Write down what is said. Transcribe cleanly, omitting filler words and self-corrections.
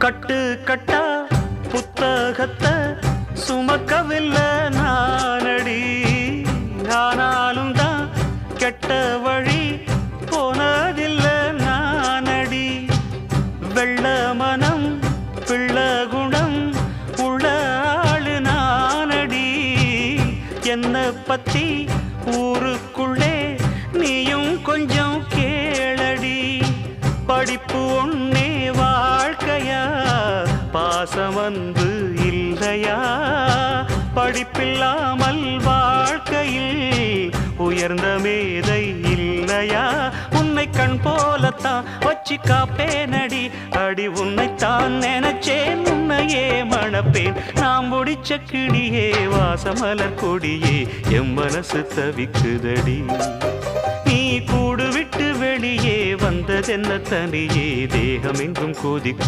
கட்டு கட்டா புத்தகத்தை சுமக்கவில்லை நானடி. ஆனாலும் தான் கெட்ட வழி போனதில்லை நானடி. வெள்ள மனம் பிள்ள குணம் உள்ள ஆளு நானடி. என்ன பத்தி ஊருக்குள்ளே நீயும் கொஞ்சம் கேளடி. படிப்பு ஒன்னே வாழ்க்கையா, பாசம் வந்து இல்லையா? படிப்பில்லாமல் வாழ்க்கையில் உயர்ந்த மேதை இல்லையா? உன்னை கண் போலத்தான் வச்சு காப்பேனடி. அடி உன்னைத்தான் நினைச்சேன், உன்னையே மணப்பேன். நாம் முடிச்ச கிளியே வாசமலர் கொடியே எம் மனசு தவிக்குதடி. நீ கூடு விட்டு வெளியே வந்ததென்ன தனியே தேகம் எங்கும் கொதிக்கு.